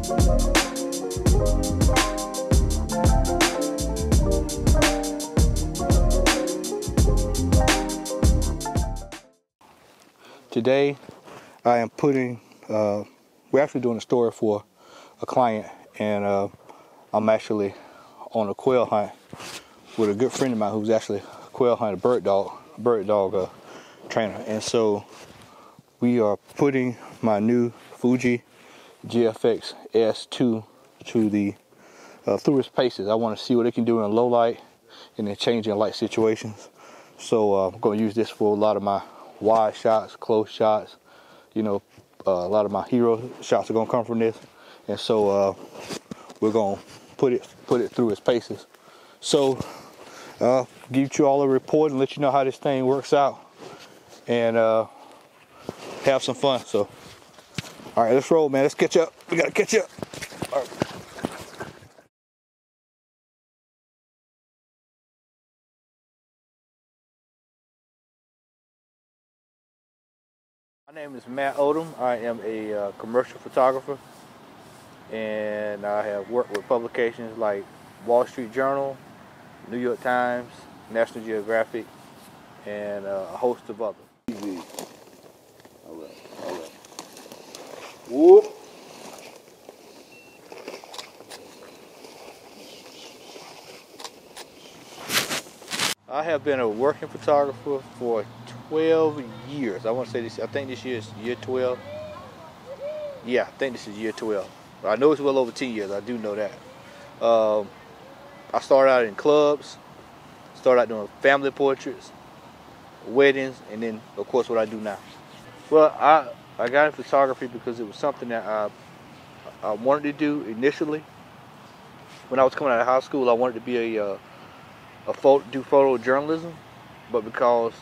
Today, I am we're actually doing a story for a client, and I'm actually on a quail hunt with a good friend of mine who's actually a quail hunter, bird dog trainer. And so we are putting my new Fuji GFX S2 through its paces. I want to see what it can do in low light and then changing light situations. So I'm going to use this for a lot of my wide shots, close shots. A lot of my hero shots are going to come from this. And so we're going to put it through its paces. So give you all a report and let you know how this thing works out, and have some fun. So all right, let's roll, man. Let's catch up. We got to catch up. All right. My name is Matt Odom. I am a commercial photographer, and I have worked with publications like Wall Street Journal, New York Times, National Geographic, and a host of others. Easy. All right. Whoop. I have been a working photographer for 12 years. I want to say this. I think this year is year 12. Yeah, I think this is year 12. I know it's well over 10 years. I do know that. I started out in clubs. Started out doing family portraits, weddings, and then of course what I do now. Well, I got into photography because it was something that I wanted to do initially. When I was coming out of high school, I wanted to be do photojournalism, but because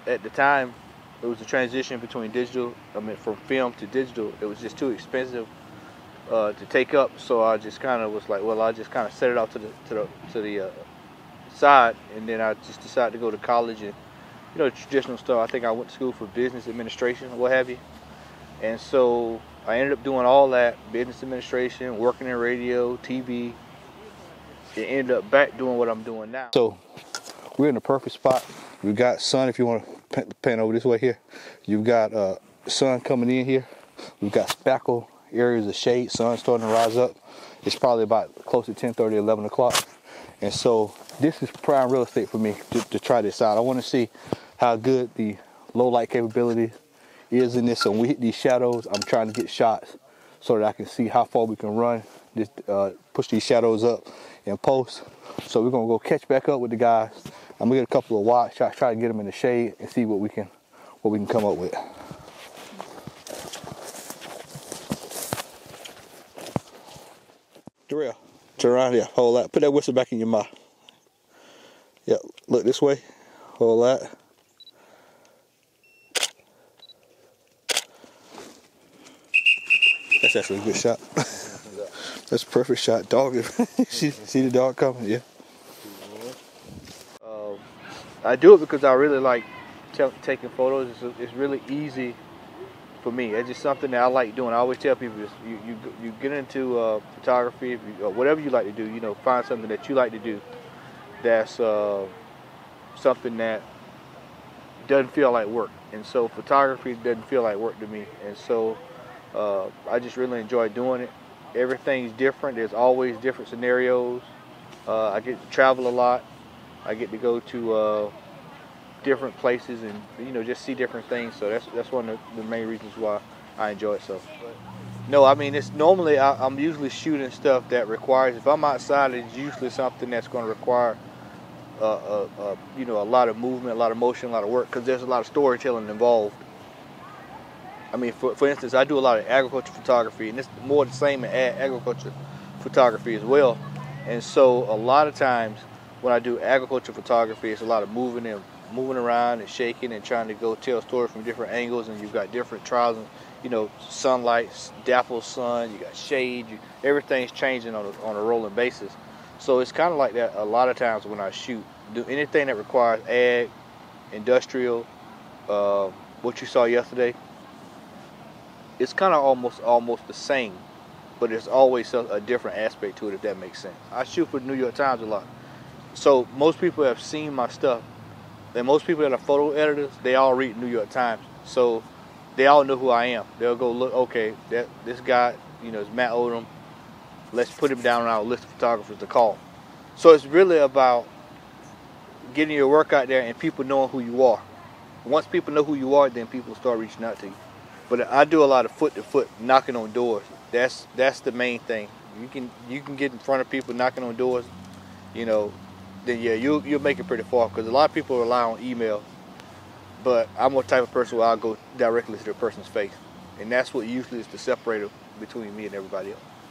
at the time it was a transition between from film to digital, it was just too expensive to take up. So I just kind of was like, well, I just kind of set it off to the side, and then I just decided to go to college and traditional stuff. I think I went to school for business administration, what have you. And so I ended up doing all that, business administration, working in radio, TV, and ended up back doing what I'm doing now. So we're in the perfect spot. We've got sun, if you want to pan over this way here. You've got sun coming in here. We've got spackle areas of shade, sun starting to rise up. It's probably about close to 10:30, 11 o'clock. And so this is prime real estate for me to try this out. I want to see how good the low light capability is in this. So when we hit these shadows, I'm trying to get shots so that I can see how far we can run, just push these shadows up in post. So we're going to go catch back up with the guys. I'm going to get a couple of wide shots, try to get them in the shade and see what we can come up with. Darrell, turn around here, hold that. Put that whistle back in your mouth. Yep, look this way, hold that. That's actually a good shot. That's a perfect shot. Dog, see the dog coming, yeah. I do it because I really like taking photos. It's really easy for me. It's just something that I like doing. I always tell people, you get into photography, whatever you like to do, find something that you like to do that's something that doesn't feel like work. And so photography doesn't feel like work to me. And so I just really enjoy doing it. Everything's different. There's always different scenarios. I get to travel a lot. I get to go to different places and just see different things. So that's one of the main reasons why I enjoy it. So no, I mean, it's normally I'm usually shooting stuff that requires, if I'm outside, it's usually something that's going to require a lot of movement, a lot of motion, a lot of work, because there's a lot of storytelling involved. I mean, for instance, I do a lot of agriculture photography, and it's more the same in agriculture photography as well. And so a lot of times when I do agriculture photography, it's a lot of moving around and shaking and trying to go tell stories from different angles, and you've got different trials and sunlight, dapple sun, you got shade, everything's changing on a rolling basis. So it's kind of like that a lot of times when I shoot. Do anything that requires ag, industrial, what you saw yesterday, it's kind of almost the same. but there's always a different aspect to it, if that makes sense. I shoot for the New York Times a lot, so most people have seen my stuff. And most people that are photo editors, they all read New York Times, so they all know who I am. They'll go look, okay, this guy, you know, is Matt Odom. Let's put him down on our list of photographers to call. So it's really about getting your work out there and people knowing who you are. Once people know who you are, then people start reaching out to you. But I do a lot of foot-to-foot knocking on doors. That's the main thing. You can get in front of people knocking on doors, you know. Then yeah, you'll make it pretty far, because a lot of people rely on email. But I'm a type of person where I'll go directly to the person's face, and that's what usually is the separator between me and everybody else.